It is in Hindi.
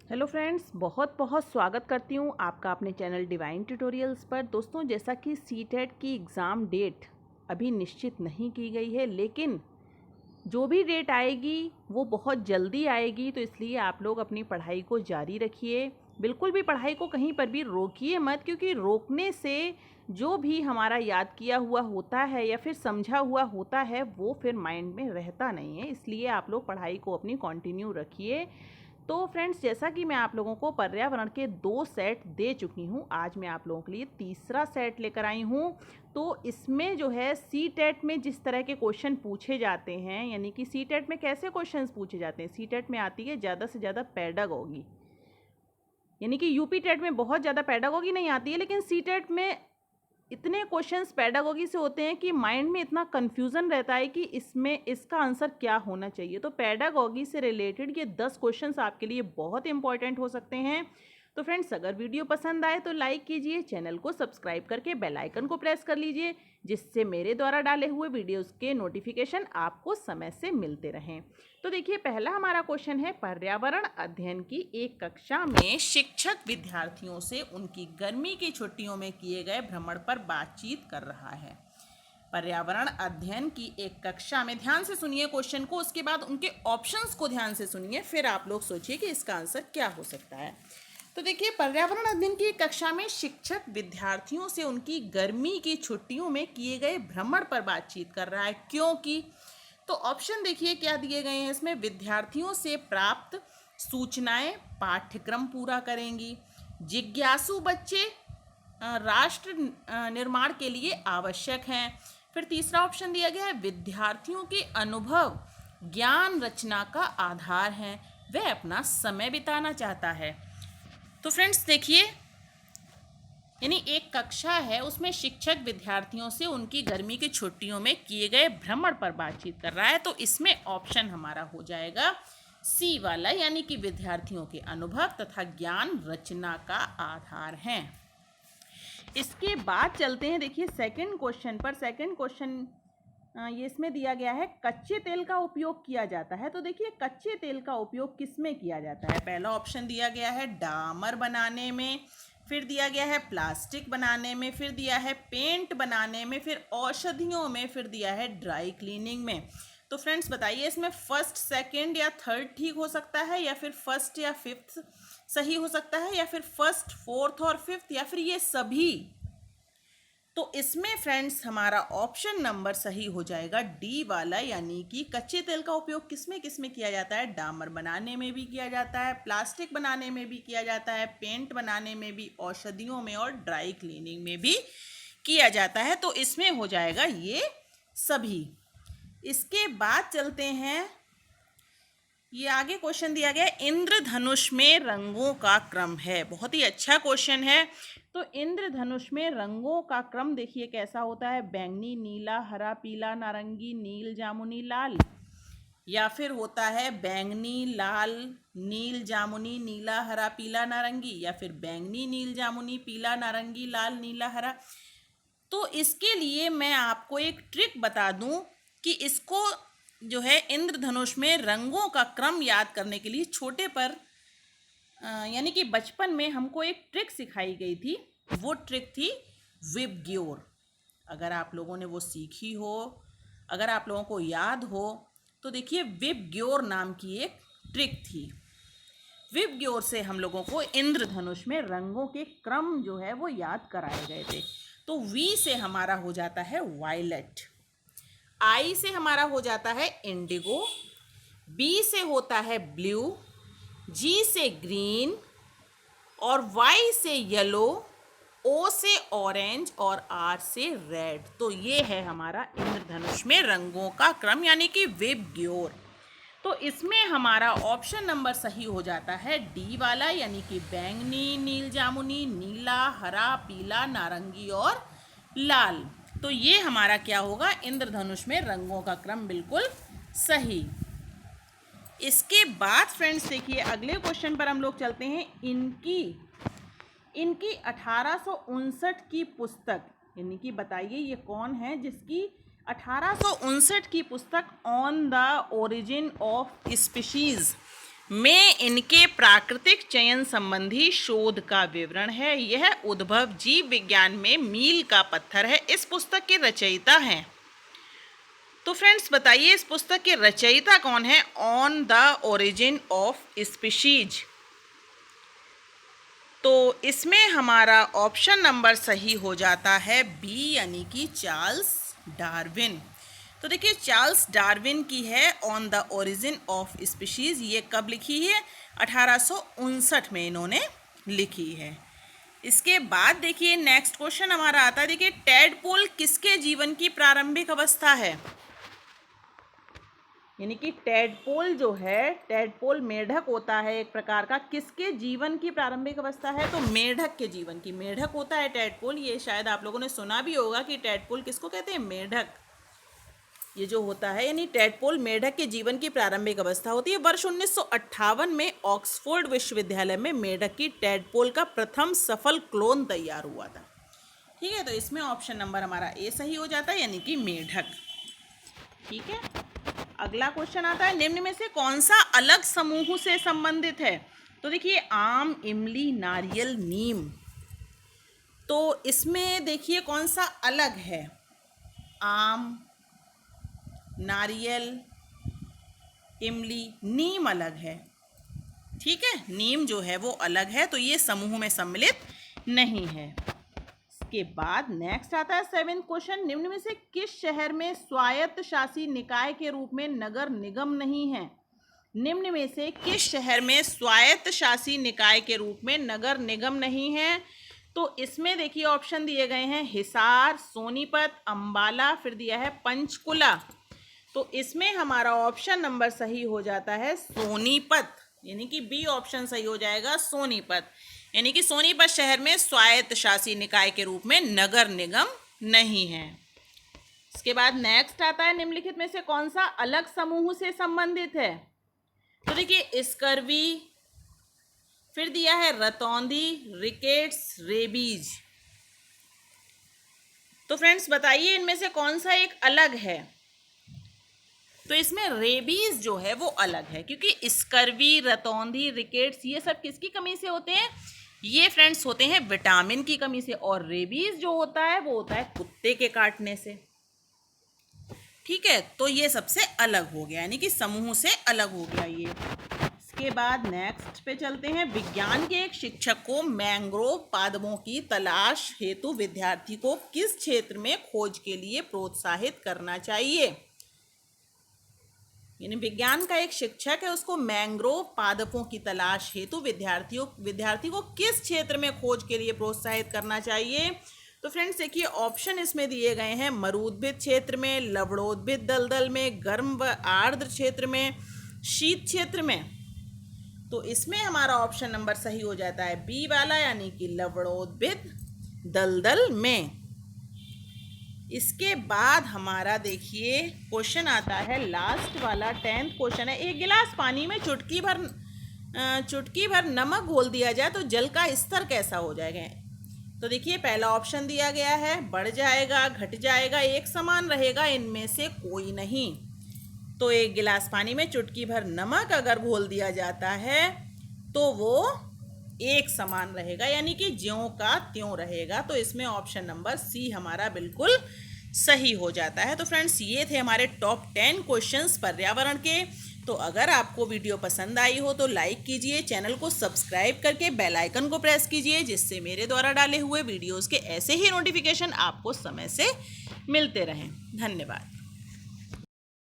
हेलो फ्रेंड्स, बहुत बहुत स्वागत करती हूँ आपका अपने चैनल डिवाइन ट्यूटोरियल्स पर। दोस्तों, जैसा कि सीटेट की एग्ज़ाम डेट अभी निश्चित नहीं की गई है, लेकिन जो भी डेट आएगी वो बहुत जल्दी आएगी। तो इसलिए आप लोग अपनी पढ़ाई को जारी रखिए। बिल्कुल भी पढ़ाई को कहीं पर भी रोकिए मत, क्योंकि रोकने से जो भी हमारा याद किया हुआ होता है या फिर समझा हुआ होता है वो फिर माइंड में रहता नहीं है। इसलिए आप लोग पढ़ाई को अपनी कंटिन्यू रखिए। तो फ्रेंड्स, जैसा कि मैं आप लोगों को पर्यावरण के 2 सेट दे चुकी हूँ, आज मैं आप लोगों के लिए तीसरा सेट लेकर आई हूँ। तो इसमें जो है सी टेट में जिस तरह के क्वेश्चन पूछे जाते हैं, यानी कि सी टेट में कैसे क्वेश्चंस पूछे जाते हैं। सी टेट में आती है ज़्यादा से ज़्यादा पैडागॉजी, यानी कि यूपी टेट में बहुत ज़्यादा पैडागॉजी नहीं आती है, लेकिन सी टेट में इतने क्वेश्चंस पैडागॉजी से होते हैं कि माइंड में इतना कन्फ्यूज़न रहता है कि इसमें इसका आंसर क्या होना चाहिए। तो पैडागॉजी से रिलेटेड ये 10 क्वेश्चंस आपके लिए बहुत इंपॉर्टेंट हो सकते हैं। तो फ्रेंड्स, अगर वीडियो पसंद आए तो लाइक कीजिए, चैनल को सब्सक्राइब करके बेल आइकन को प्रेस कर लीजिए, जिससे मेरे द्वारा डाले हुए वीडियोस के नोटिफिकेशन आपको समय से मिलते रहें। तो देखिए, पहला हमारा क्वेश्चन है, पर्यावरण अध्ययन की एक कक्षा में शिक्षक विद्यार्थियों से उनकी गर्मी की छुट्टियों में किए गए भ्रमण पर बातचीत कर रहा है। पर्यावरण अध्ययन की एक कक्षा में, ध्यान से सुनिए क्वेश्चन को, उसके बाद उनके ऑप्शंस को ध्यान से सुनिए, फिर आप लोग सोचिए कि इसका आंसर क्या हो सकता है। तो देखिए, पर्यावरण अध्ययन की कक्षा में शिक्षक विद्यार्थियों से उनकी गर्मी की छुट्टियों में किए गए भ्रमण पर बातचीत कर रहा है। क्योंकि तो ऑप्शन देखिए क्या दिए गए हैं इसमें। विद्यार्थियों से प्राप्त सूचनाएं पाठ्यक्रम पूरा करेंगी। जिज्ञासु बच्चे राष्ट्र निर्माण के लिए आवश्यक हैं। फिर तीसरा ऑप्शन दिया गया है, विद्यार्थियों के अनुभव ज्ञान रचना का आधार है, वह अपना समय बिताना चाहता है। तो फ्रेंड्स देखिए, यानी एक कक्षा है, उसमें शिक्षक विद्यार्थियों से उनकी गर्मी की छुट्टियों में किए गए भ्रमण पर बातचीत कर रहा है। तो इसमें ऑप्शन हमारा हो जाएगा सी वाला, यानी कि विद्यार्थियों के अनुभव तथा ज्ञान रचना का आधार है। इसके बाद चलते हैं, देखिए सेकंड क्वेश्चन पर। सेकंड क्वेश्चन ये इसमें दिया गया है, कच्चे तेल का उपयोग किया जाता है। तो देखिए, कच्चे तेल का उपयोग किस में किया जाता है। पहला ऑप्शन दिया गया है डामर बनाने में, फिर दिया गया है प्लास्टिक बनाने में, फिर दिया है पेंट बनाने में, फिर औषधियों में, फिर दिया है ड्राई क्लीनिंग में। तो फ्रेंड्स बताइए, इसमें फर्स्ट, सेकंड या थर्ड ठीक हो सकता है, या फिर फर्स्ट या फिफ्थ सही हो सकता है, या फिर फर्स्ट, फोर्थ और फिफ्थ, या फिर ये सभी। तो इसमें फ्रेंड्स हमारा ऑप्शन नंबर सही हो जाएगा डी वाला, यानी कि कच्चे तेल का उपयोग किसमें किसमें किया जाता है। डामर बनाने में भी किया जाता है, प्लास्टिक बनाने में भी किया जाता है, पेंट बनाने में भी, औषधियों में और ड्राई क्लीनिंग में भी किया जाता है। तो इसमें हो जाएगा ये सभी। इसके बाद चलते हैं, ये आगे क्वेश्चन दिया गया, इंद्रधनुष में रंगों का क्रम है। बहुत ही अच्छा क्वेश्चन है। तो इंद्रधनुष में रंगों का क्रम देखिए कैसा होता है, बैंगनी, नीला, हरा, पीला, नारंगी, नील, जामुनी, लाल, या फिर होता है बैंगनी, लाल, नील, जामुनी, नीला, हरा, पीला, नारंगी, या फिर बैंगनी, नील, जामुनी, पीला, नारंगी, लाल, नीला, हरा। तो इसके लिए मैं आपको एक ट्रिक बता दूं कि इसको जो है इंद्रधनुष में रंगों का क्रम याद करने के लिए छोटे पर यानी कि बचपन में हमको एक ट्रिक सिखाई गई थी। वो ट्रिक थी विबग्योर। अगर आप लोगों ने वो सीखी हो, अगर आप लोगों को याद हो, तो देखिए विबग्योर नाम की एक ट्रिक थी। विबग्योर से हम लोगों को इंद्रधनुष में रंगों के क्रम जो है वो याद कराए गए थे। तो वी से हमारा हो जाता है वायलेट, आई से हमारा हो जाता है इंडिगो, बी से होता है ब्लू, जी से ग्रीन, और वाई से येलो, ओ से ऑरेंज और आर से रेड। तो ये है हमारा इंद्रधनुष में रंगों का क्रम, यानी कि विबग्योर। तो इसमें हमारा ऑप्शन नंबर सही हो जाता है डी वाला, यानी कि बैंगनी, नील, जामुनी, नीला, हरा, पीला, नारंगी और लाल। तो ये हमारा क्या होगा, इंद्रधनुष में रंगों का क्रम बिल्कुल सही। इसके बाद फ्रेंड्स देखिए, अगले क्वेश्चन पर हम लोग चलते हैं। इनकी 1859 की पुस्तक, यानी कि बताइए ये कौन है जिसकी 1859 की पुस्तक on the origin of species में इनके प्राकृतिक चयन संबंधी शोध का विवरण है। यह उद्भव जीव विज्ञान में मील का पत्थर है। इस पुस्तक के रचयिता हैं। तो फ्रेंड्स बताइए इस पुस्तक के रचयिता कौन है? On the origin of species. तो इसमें हमारा ऑप्शन नंबर सही हो जाता है बी, यानी कि चार्ल्स डार्विन। तो देखिए चार्ल्स डार्विन की है on the origin of species. ये कब लिखी है? 1859 में इन्होंने लिखी है। इसके बाद देखिए नेक्स्ट क्वेश्चन हमारा आता है। देखिए टैडपोल किसके जीवन की प्रारंभिक अवस्था है? यानी कि टैडपोल जो है, टैडपोल मेढक होता है एक प्रकार का, किसके जीवन की प्रारंभिक अवस्था है? तो मेढक के जीवन की। मेढक होता है टैडपोल। ये शायद आप लोगों ने सुना भी होगा कि टैडपोल किसको कहते हैं? मेढक। ये जो होता है यानी टैडपोल मेढक के जीवन की प्रारंभिक अवस्था होती है। वर्ष 1958 में ऑक्सफोर्ड विश्वविद्यालय में मेढक की टैडपोल का प्रथम सफल क्लोन तैयार हुआ था। ठीक है, तो इसमें ऑप्शन नंबर हमारा ए सही हो जाता है, यानी कि मेढक। ठीक है, अगला क्वेश्चन आता है। निम्न में से कौन सा अलग समूह से संबंधित है? तो देखिए आम, इमली, नारियल, नीम। तो इसमें देखिए कौन सा अलग है? आम, नारियल, इमली, नीम अलग है। ठीक है, नीम जो है वो अलग है, तो ये समूह में सम्मिलित नहीं है। इसके बाद नेक्स्ट आता है 7th क्वेश्चन। निम्न में से किस शहर में स्वायत्त शासी निकाय के रूप में नगर निगम नहीं है? निम्न में से किस शहर में स्वायत्त शासी निकाय के रूप में नगर निगम नहीं है? तो इसमें देखिए ऑप्शन दिए गए हैं हिसार, सोनीपत, अंबाला, फिर दिया है पंचकुला। तो इसमें हमारा ऑप्शन नंबर सही हो जाता है सोनीपत, यानी कि बी ऑप्शन सही हो जाएगा, सोनीपत। यानी कि सोनीपत शहर में स्वायत्त शासी निकाय के रूप में नगर निगम नहीं है। इसके बाद नेक्स्ट आता है निम्नलिखित में से कौन सा अलग समूह से संबंधित है? तो देखिए स्कर्वी, फिर दिया है रतौंधी, रिकेट्स, रेबीज। तो फ्रेंड्स बताइए इनमें से कौन सा एक अलग है? तो इसमें रेबीज जो है वो अलग है, क्योंकि स्कर्वी, रतौंधी, रिकेट्स ये सब किसकी कमी से होते हैं? ये फ्रेंड्स होते हैं विटामिन की कमी से। और रेबीज जो होता है वो होता है कुत्ते के काटने से। ठीक है, तो ये सबसे अलग हो गया, यानी कि समूह से अलग हो गया ये। इसके बाद नेक्स्ट पे चलते हैं। विज्ञान के एक शिक्षक को मैंग्रोव पादपों की तलाश हेतु विद्यार्थी को किस क्षेत्र में खोज के लिए प्रोत्साहित करना चाहिए? यानी विज्ञान का एक शिक्षक है, उसको मैंग्रोव पादपों की तलाश हेतु विद्यार्थी को किस क्षेत्र में खोज के लिए प्रोत्साहित करना चाहिए? तो फ्रेंड्स देखिए ऑप्शन इसमें दिए गए हैं मरुद्भिद क्षेत्र में, लवणोद्भिद दलदल में, गर्म व आर्द्र क्षेत्र में, शीत क्षेत्र में। तो इसमें हमारा ऑप्शन नंबर सही हो जाता है बी वाला, यानी कि लवणोद्भिद दलदल में। इसके बाद हमारा देखिए क्वेश्चन आता है लास्ट वाला 10th क्वेश्चन है। एक गिलास पानी में चुटकी भर नमक घोल दिया जाए तो जल का स्तर कैसा हो जाएगा? तो देखिए पहला ऑप्शन दिया गया है बढ़ जाएगा, घट जाएगा, एक समान रहेगा, इनमें से कोई नहीं। तो एक गिलास पानी में चुटकी भर नमक अगर घोल दिया जाता है तो वो एक समान रहेगा, यानी कि ज्यों का त्यों रहेगा। तो इसमें ऑप्शन नंबर सी हमारा बिल्कुल सही हो जाता है। तो फ्रेंड्स ये थे हमारे टॉप 10 क्वेश्चंस पर्यावरण के। तो अगर आपको वीडियो पसंद आई हो तो लाइक कीजिए, चैनल को सब्सक्राइब करके बेल आइकन को प्रेस कीजिए, जिससे मेरे द्वारा डाले हुए वीडियोस के ऐसे ही नोटिफिकेशन आपको समय से मिलते रहें। धन्यवाद।